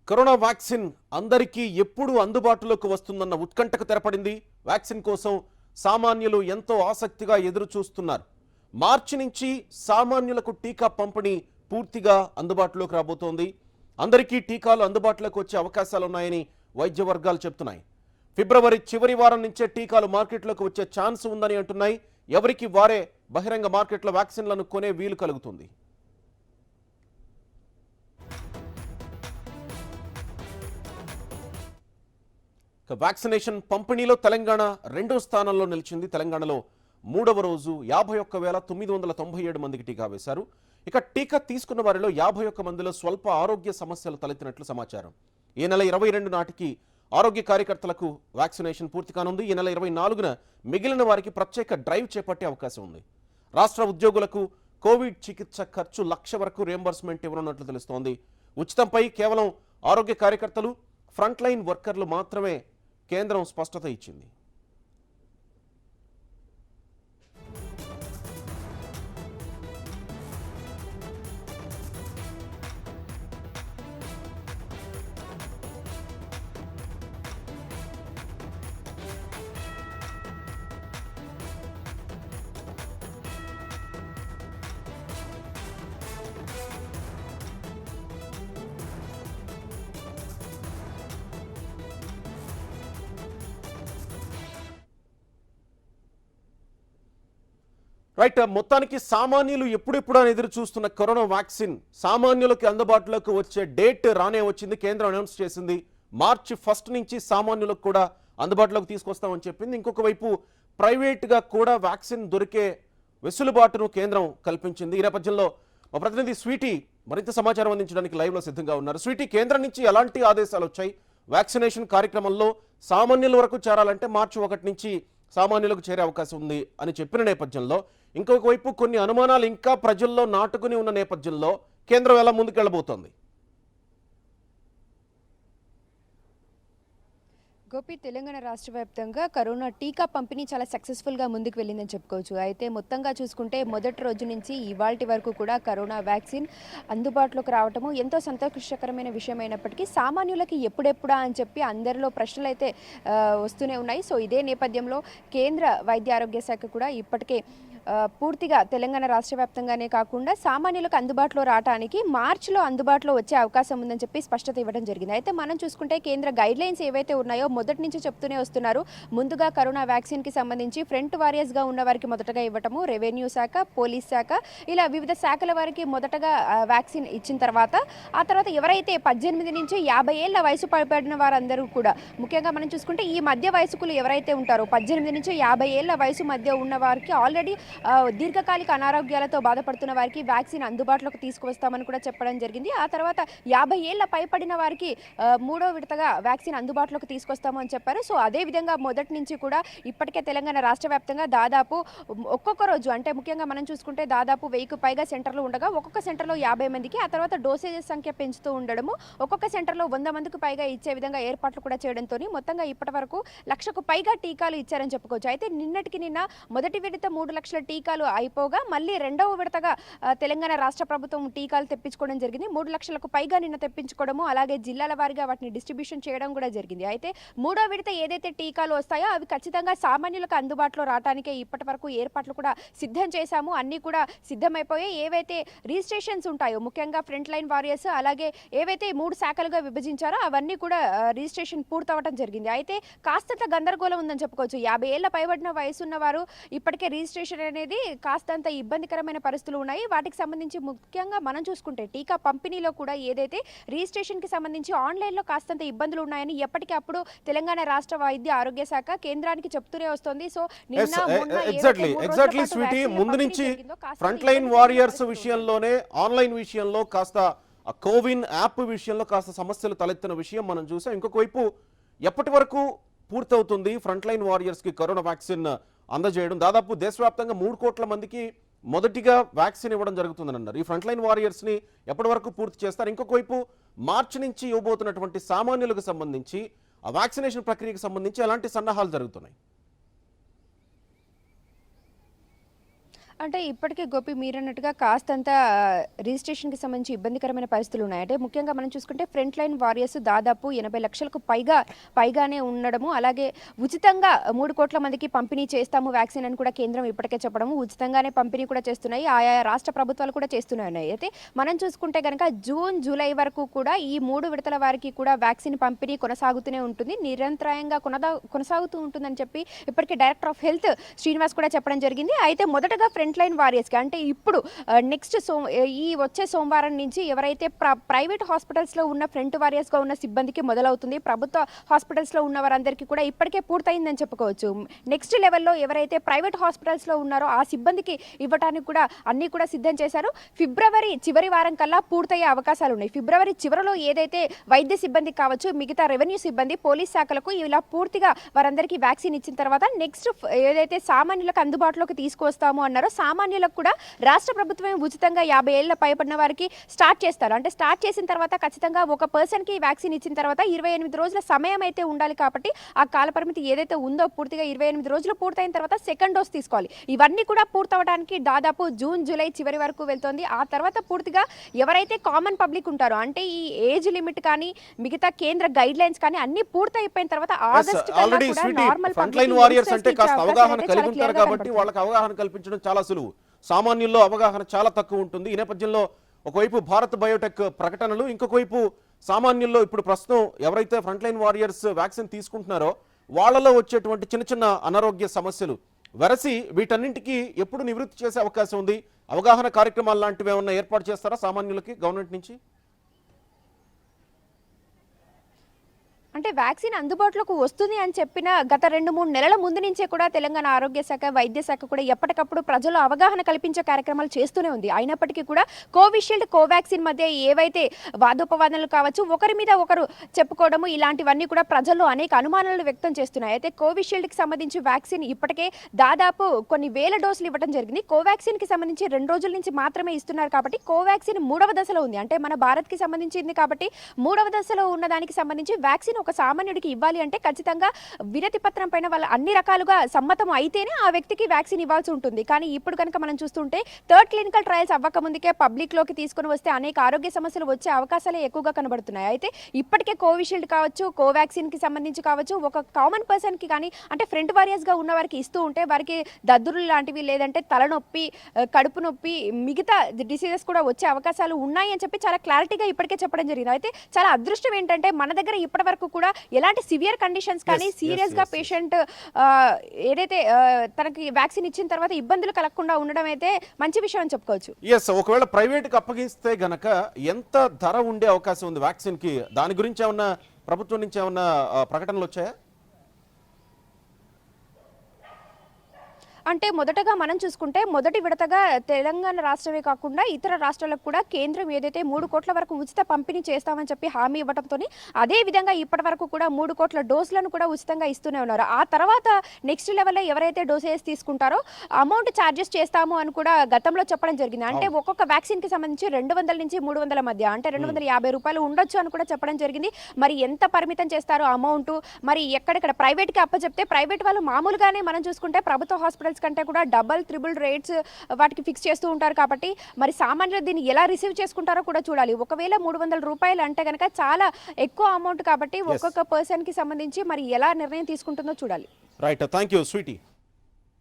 Corona vaccine అందరికీ ఎప్పుడు అందుబాటులోకి వస్తుందన్న ఉత్కంఠకు తెరపడింది. వ్యాక్సిన్ కోసం సామాన్యులు ఎంతో ఆసక్తిగా ఎదురు చూస్తున్నారు. మార్చి నుంచి సామాన్యులకు టీకా పంపిణీ పూర్తిగా అందుబాటులోకి రాబోతోంది. అందరికీ టీకాలు అందుబాటులోకి వచ్చే అవకాశాలు ఉన్నాయని వైద్య వర్గాలు చెప్తున్నాయి. ఫిబ్రవరి చివరి వారం నుంచే టీకాలు మార్కెట్లోకి వచ్చే ఛాన్స్ ఉందని అంటున్నాయి. ఎవరికి వారే బహిరంగ మార్కెట్లో వ్యాక్సిన్లను కొనే వీలు కలుగుతుంది. వ్యాక్సినేషన్ పంపిణీలో తెలంగాణ రెండో స్థానంలో నిలిచింది. తెలంగాణలో మూడవ రోజు 51,997 మందికి టీకా వేశారు. ఇక టీకా తీసుకున్న వారిలో 51 మందిలో స్వల్ప ఆరోగ్య సమస్యలు తలెత్తినట్లు సమాచారం. ఈ నెల 22 నాటికి ఆరోగ్య కార్యకర్తలకు వ్యాక్సినేషన్ పూర్తి కానుంది. ఈ నెల 24న మిగిలిన వారికి ప్రత్యేక డ్రైవ్ చేపట్టే అవకాశం ఉంది. రాష్ట్ర ఉద్యోగులకు కోవిడ్ చికిత్స ఖర్చు 1,00,000 వరకు రియంబర్స్మెంట్ ఇవ్వనున్నట్లు తెలుస్తోంది. ఉచితంపై కేవలం ఆరోగ్య కార్యకర్తలు, ఫ్రంట్ లైన్ వర్కర్లు మాత్రమే కేంద్రం స్పష్టత ఇచ్చింది. రైట్, మొత్తానికి సామాన్యులు ఎప్పుడెప్పుడు అని ఎదురు చూస్తున్న కరోనా వ్యాక్సిన్ సామాన్యులకి అందుబాటులోకి వచ్చే డేట్ రానే వచ్చింది. కేంద్రం అనౌన్స్ చేసింది. మార్చి 1 నుంచి సామాన్యులకు కూడా అందుబాటులోకి తీసుకొస్తామని చెప్పింది. ఇంకొక వైపు ప్రైవేట్గా కూడా వ్యాక్సిన్ దొరికే వెసులుబాటును కేంద్రం కల్పించింది. ఈ నేపథ్యంలో మా ప్రతినిధి స్వీటీ మరింత సమాచారం అందించడానికి లైవ్లో సిద్ధంగా ఉన్నారు. స్వీటీ, కేంద్రం నుంచి ఎలాంటి ఆదేశాలు వచ్చాయి? వ్యాక్సినేషన్ కార్యక్రమంలో సామాన్యుల వరకు చేరాలంటే మార్చి 1 నుంచి సామాన్యులకు చేరే అవకాశం ఉంది అని చెప్పిన నేపథ్యంలో ఇంకొక వైపు కొన్ని అనుమానాలు ఇంకా ప్రజల్లో నాటుకుని ఉన్న నేపథ్యంలో కేంద్రం ఎలా ముందుకెళ్లబోతోంది? గోపి, తెలంగాణ రాష్ట్ర వ్యాప్తంగా కరోనా టీకా పంపిణీ చాలా సక్సెస్ఫుల్గా ముందుకు వెళ్ళిందని చెప్పుకోవచ్చు. అయితే మొత్తంగా చూసుకుంటే మొదటి రోజు నుంచి ఇవాల్టి వరకు కూడా కరోనా వ్యాక్సిన్ అందుబాటులోకి రావటము ఎంతో సంతోషకరమైన విషయం అయినప్పటికీ సామాన్యులకి ఎప్పుడెప్పుడా అని చెప్పి అందరిలో ప్రశ్నలు అయితే వస్తూనే ఉన్నాయి. సో ఇదే నేపథ్యంలో కేంద్ర వైద్య ఆరోగ్య శాఖ కూడా ఇప్పటికే పూర్తిగా తెలంగాణ రాష్ట్ర వ్యాప్తంగానే కాకుండా సామాన్యులకు అందుబాటులో రావడానికి మార్చిలో అందుబాటులో వచ్చే అవకాశం ఉందని చెప్పి స్పష్టత ఇవ్వడం జరిగింది. అయితే మనం చూసుకుంటే కేంద్ర గైడ్లైన్స్ ఏవైతే ఉన్నాయో మొదటి నుంచి చెప్తూనే వస్తున్నారు. ముందుగా కరోనా వ్యాక్సిన్కి సంబంధించి ఫ్రంట్ వారియర్స్గా ఉన్న వారికి మొదటగా ఇవ్వటము, రెవెన్యూ శాఖ, పోలీస్ శాఖ, ఇలా వివిధ శాఖల వారికి మొదటగా వ్యాక్సిన్ ఇచ్చిన తర్వాత ఆ తర్వాత ఎవరైతే 18 నుంచి 50 ఏళ్ల వయసు పడిన వారందరూ కూడా, ముఖ్యంగా మనం చూసుకుంటే ఈ మధ్య వయస్కులు ఎవరైతే ఉంటారో 18 నుంచి 50 ఏళ్ల వయసు మధ్య ఉన్న వారికి ఆల్రెడీ దీర్ఘకాలిక అనారోగ్యాలతో బాధపడుతున్న వారికి వ్యాక్సిన్ అందుబాటులోకి తీసుకువస్తామని కూడా చెప్పడం జరిగింది. ఆ తర్వాత 50 ఏళ్ల పైపడిన వారికి మూడో విడతగా వ్యాక్సిన్ అందుబాటులోకి తీసుకొస్తామని చెప్పారు. సో అదేవిధంగా మొదటి నుంచి కూడా ఇప్పటికే తెలంగాణ రాష్ట్ర వ్యాప్తంగా దాదాపు ఒక్కొక్క రోజు, అంటే ముఖ్యంగా మనం చూసుకుంటే దాదాపు 1000కు పైగా సెంటర్లు ఉండగా ఒక్కొక్క సెంటర్లో 50 మందికి, ఆ తర్వాత డోసేజెస్ సంఖ్య పెంచుతూ ఉండడము, ఒక్కొక్క సెంటర్లో 100 మందికి పైగా ఇచ్చే విధంగా ఏర్పాట్లు కూడా చేయడంతో మొత్తంగా ఇప్పటి వరకు 1,00,000కు పైగా టీకాలు ఇచ్చారని చెప్పుకోవచ్చు. అయితే నిన్నటికి నిన్న మొదటి విడత 3 లక్షల టీకాలు అయిపోగా మళ్ళీ రెండవ విడతగా తెలంగాణ రాష్ట్ర ప్రభుత్వం టీకాలు తెప్పించుకోవడం జరిగింది. 3 లక్షలకు పైగా నిన్న తెప్పించుకోవడము, అలాగే జిల్లాల వారీగా వాటిని డిస్ట్రిబ్యూషన్ చేయడం కూడా జరిగింది. అయితే మూడో విడత ఏదైతే టీకాలు వస్తాయో అవి ఖచ్చితంగా సామాన్యులకు అందుబాటులో రావడానికే ఇప్పటి వరకు ఏర్పాట్లు కూడా సిద్ధం చేశాము. అన్నీ కూడా సిద్ధమైపోయాయి. ఏవైతే రిజిస్ట్రేషన్స్ ఉంటాయో, ముఖ్యంగా ఫ్రంట్ లైన్ వారియర్స్, అలాగే ఏవైతే 3 శాఖలుగా విభజించారో అవన్నీ కూడా రిజిస్ట్రేషన్ పూర్తవడం జరిగింది. అయితే కాస్తంత గందరగోళం ఉందని చెప్పుకోవచ్చు. 50 ఏళ్ల పైబడిన వయసు ఉన్నవారు ఇప్పటికే రిజిస్ట్రేషన్ అనేది కాస్తంత ఇబ్బందికరమైన పరిస్థితులు ఉన్నాయి. వాటికి సంబంధించి ముఖ్యంగా మనం చూసుకుంటే టీకా పంపిణీలో కూడా ఏదైతే రిజిస్ట్రేషన్కి సంబంధించి ఆన్లైన్లో కాస్తంత ఇబ్బందులు ఉన్నాయని ఎప్పటికప్పుడు తెలంగాణ రాష్ట్ర వైద్య ఆరోగ్య శాఖ కేంద్రానికి చెప్తూనే వస్తుంది. సో ఎగ్జాక్ట్లీ స్వీటీ, ముందు నుంచి ఫ్రంట్ లైన్ వారియర్స్ విషయంలోనే ఆన్లైన్ విషయంలో కాస్త కోవిన్ యాప్ విషయంలో కాస్త సమస్యలు తలెత్తిన విషయం మనం చూసాం. ఇంకొక వైపు ఎప్పటి వరకు పూర్తవుతుంది ఫ్రంట్ లైన్ వారియర్స్ కి కరోనా వ్యాక్సిన్ అందజేయడం? దాదాపు దేశవ్యాప్తంగా 3 కోట్ల మందికి మొదటిగా వ్యాక్సిన్ ఇవ్వడం జరుగుతుందని అన్నారు. ఈ ఫ్రంట్ లైన్ వారియర్స్ ని ఎప్పటి వరకు పూర్తి చేస్తారు? ఇంకొక వైపు మార్చి నుంచి ఇవ్వబోతున్నటువంటి సామాన్యులకు సంబంధించి ఆ వ్యాక్సినేషన్ ప్రక్రియకు సంబంధించి ఎలాంటి సన్నాహాలు జరుగుతున్నాయి? అంటే ఇప్పటికే గోపి మీరన్నట్టుగా కాస్తంత రిజిస్ట్రేషన్‌కి సంబంధించి ఇబ్బందికరమైన పరిస్థితులు ఉన్నాయి. అంటే ముఖ్యంగా మనం చూసుకుంటే ఫ్రంట్ లైన్ వారియర్స్ దాదాపు 80 లక్షలకు పైగానే ఉండడము. అలాగే ఉచితంగా 3,00,00,000 మందికి పంపిణీ చేస్తాము వ్యాక్సిన్ అని కూడా కేంద్రం ఇప్పటికే చెప్పడము. ఉచితంగానే పంపిణీ కూడా చేస్తున్నాయి. ఆయా రాష్ట్ర ప్రభుత్వాలు కూడా చేస్తూనే ఉన్నాయి. అయితే మనం చూసుకుంటే గనక జూన్, జూలై వరకు కూడా ఈ 3 విడతల వారికి కూడా వ్యాక్సిన్ పంపిణీ కొనసాగుతూనే ఉంటుంది. నిరంతరాయంగా కొనసాగుతూ ఉంటుందని చెప్పి ఇప్పటికే డైరెక్టర్ ఆఫ్ హెల్త్ శ్రీనివాస్ కూడా చెప్పడం జరిగింది. అయితే మొదటగా ఫ్రంట్ లైన్ వారియర్స్‌కి అంటే ఇప్పుడు నెక్స్ట్ ఈ వచ్చే సోమవారం నుంచి ఎవరైతే ప్రైవేట్ హాస్పిటల్స్‌లో ఉన్న ఫ్రంట్ వారియర్స్‌గా ఉన్న సిబ్బందికి మొదలవుతుంది. ప్రభుత్వ హాస్పిటల్స్‌లో ఉన్న వారందరికీ కూడా ఇప్పటికే పూర్తయిందని చెప్పుకోవచ్చు. నెక్స్ట్ లెవెల్‌లో ఎవరైతే ప్రైవేట్ హాస్పిటల్స్‌లో ఉన్నారో ఆ సిబ్బందికి ఇవ్వడానికి కూడా అన్నీ కూడా సిద్ధం చేశారు. ఫిబ్రవరి చివరి వారం కల్లా పూర్తయ్యే అవకాశాలు ఉన్నాయి. ఫిబ్రవరి చివరిలో ఏదైతే వైద్య సిబ్బంది కావచ్చు, మిగతా రెవెన్యూ సిబ్బంది, పోలీస్ శాఖలకు ఇలా పూర్తిగా వారందరికీ వ్యాక్సిన్ ఇచ్చిన తర్వాత నెక్స్ట్ ఏదైతే సామాన్యులకు అందుబాటులోకి తీసుకొస్తామో అన్నారో సామాన్యులకు కూడా రాష్ట్ర ప్రభుత్వమే ఉచితంగా 50 ఏళ్ల పైబడిన వారికి స్టార్ట్ చేస్తారు. అంటే స్టార్ట్ చేసిన తర్వాత ఖచ్చితంగా ఒక పర్సన్‌కి వ్యాక్సిన్ ఇచ్చిన తర్వాత 28 రోజుల సమయం అయితే ఉండాలి కాబట్టి ఆ కాలపరిమితి ఏదైతే ఉందో పూర్తిగా 28 రోజులు పూర్తయిన తర్వాత సెకండ్ డోస్ తీసుకోవాలి. ఇవన్నీ కూడా పూర్తవడానికి దాదాపు జూన్, జూలై చివరి వరకు వెళ్తోంది. ఆ తర్వాత పూర్తిగా ఎవరైతే కామన్ పబ్లిక్ ఉంటారో అంటే ఈ ఏజ్ లిమిట్ కానీ మిగతా కేంద్ర గైడ్ లైన్స్ కానీ అన్నీ పూర్తయిపోయిన తర్వాత ఆగస్టు కల్లా ఆల్రెడీ కూడా Sweety normal front line warriors అంటే కాస్త అవగాహన కలిగి ఉంటారు కాబట్టి వాళ్ళకి అవగాహన కల్పించడం చాలా సులువు. సామాన్యుల్లో అవగాహన చాలా తక్కువ ఉంటుంది. ఈ నేపథ్యంలో ఒకవైపు భారత్ బయోటెక్ ప్రకటనలు, ఇంకొక వైపు సామాన్యుల్లో ఇప్పుడు ప్రస్తుతం ఎవరైతే ఫ్రంట్ లైన్ వారియర్స్ వ్యాక్సిన్ తీసుకుంటున్నారో వాళ్ళలో వచ్చేటువంటి చిన్న చిన్న అనారోగ్య సమస్యలు వెరసి వీటన్నింటికి ఎప్పుడు నివృత్తి చేసే అవకాశం ఉంది? అవగాహన కార్యక్రమాలు లాంటివి ఏమన్నా ఏర్పాటు చేస్తారా సామాన్యులకి గవర్నమెంట్ నుంచి? అంటే వ్యాక్సిన్ అందుబాటులోకి వస్తుంది అని చెప్పిన గత 2-3 నెలల ముందు నుంచే కూడా తెలంగాణ ఆరోగ్య శాఖ, వైద్య శాఖ కూడా ఎప్పటికప్పుడు ప్రజలు అవగాహన కల్పించే కార్యక్రమాలు చేస్తూనే ఉంది. అయినప్పటికీ కూడా కోవిషీల్డ్, కోవాక్సిన్ మధ్య ఏవైతే వాదోపవాదనలు కావచ్చు, ఒకరి మీద ఒకరు చెప్పుకోవడము ఇలాంటివన్నీ కూడా ప్రజల్లో అనేక అనుమానాలు వ్యక్తం చేస్తున్నాయి. అయితే కోవిషీల్డ్కి సంబంధించి వ్యాక్సిన్ ఇప్పటికే దాదాపు కొన్ని వేల డోసులు ఇవ్వడం జరిగింది. కోవాక్సిన్కి సంబంధించి 2 రోజుల నుంచి మాత్రమే ఇస్తున్నారు కాబట్టి కోవాక్సిన్ 3వ దశలో ఉంది. అంటే మన భారత్కి సంబంధించింది కాబట్టి 3వ దశలో ఉన్న దానికి సంబంధించి వ్యాక్సిన్ ఒక సామాన్యుడికి ఇవ్వాలి అంటే ఖచ్చితంగా వినతి పత్రం పైన వాళ్ళు అన్ని రకాలుగా సమ్మతం అయితేనే ఆ వ్యక్తికి వ్యాక్సిన్ ఇవ్వాల్సి ఉంటుంది. కానీ ఇప్పుడు కనుక మనం చూస్తుంటే థర్డ్ క్లినికల్ ట్రయల్స్ అవ్వక ముందుకే పబ్లిక్లోకి తీసుకుని వస్తే అనేక ఆరోగ్య సమస్యలు వచ్చే అవకాశాలే ఎక్కువగా కనబడుతున్నాయి. అయితే ఇప్పటికే కోవిషీల్డ్ కావచ్చు, కోవాక్సిన్కి సంబంధించి కావచ్చు, ఒక కామన్ పర్సన్కి కానీ అంటే ఫ్రంట్ వారియర్స్గా ఉన్న వారికి ఇస్తూ ఉంటే వారికి దద్దురులు లాంటివి లేదంటే తలనొప్పి, కడుపు నొప్పి, మిగతా డిసీజెస్ కూడా వచ్చే అవకాశాలు ఉన్నాయి అని చెప్పి చాలా క్లారిటీగా ఇప్పటికే చెప్పడం జరిగింది. అయితే చాలా అదృష్టం ఏంటంటే మన దగ్గర ఇప్పటి వరకు కూడా ఎలాంటి సివియర్ కండిషన్స్ కానీ సీరియస్ గా పేషెంట్ ఏదైతే తనకి వ్యాక్సిన్ ఇచ్చిన తర్వాత ఇబ్బందులు కలగకుండా ఉండడం అయితే మంచి విషయం అని చెప్పుకోవచ్చు. ఎస్, ఒకవేళ ప్రైవేట్ కి అప్పగిస్తే గనక ఎంత ధర ఉండే అవకాశం ఉంది వ్యాక్సిన్ కి? దాని గురించి ఏమన్నా ప్రభుత్వం నుంచి ఏమన్నా ప్రకటనలు వచ్చాయా? అంటే మొదటగా మనం చూసుకుంటే మొదటి విడతగా తెలంగాణ రాష్ట్రమే కాకుండా ఇతర రాష్ట్రాలకు కూడా కేంద్రం ఏదైతే 3 కోట్ల వరకు ఉచిత పంపిణీ చేస్తామని చెప్పి హామీ ఇవ్వడంతో అదే విధంగా ఇప్పటి వరకు కూడా 3 కోట్ల డోసులను కూడా ఉచితంగా ఇస్తూనే ఉన్నారు. ఆ తర్వాత నెక్స్ట్ లెవెల్లో ఎవరైతే డోసేజ్ తీసుకుంటారో అమౌంట్ ఛార్జెస్ చేస్తాము అని కూడా గతంలో చెప్పడం జరిగింది. అంటే ఒక్కొక్క వ్యాక్సిన్కి సంబంధించి 200 నుంచి 300 మధ్య అంటే 250 రూపాయలు ఉండొచ్చు అని కూడా చెప్పడం జరిగింది. మరి ఎంత పరిమితం చేస్తారో అమౌంట్, మరి ఎక్కడెక్కడ ప్రైవేట్కి అప్పచెప్తే ప్రైవేట్ వాళ్ళు మామూలుగానే మనం చూసుకుంటే ప్రభుత్వ హాస్పిటల్స్ కంటే కూడా డబల్ ట్రిపుల్ రేట్స్ వాటికి ఫిక్స్ చేస్తూ ఉంటారు కాబట్టి మరి సామాన్యులు దీన్ని ఎలా రిసీవ్ చేసుకుంటారో కూడా చూడాలి. ఒకవేళ 300 రూపాయలు అంటే కనుక చాలా ఎక్కువ అమౌంట్ కాబట్టి ఒక్కొక్క పర్సన్ కి సంబంధించి మరి ఎలా నిర్ణయం తీసుకుంటుందో చూడాలి. Right, thank you Sweety.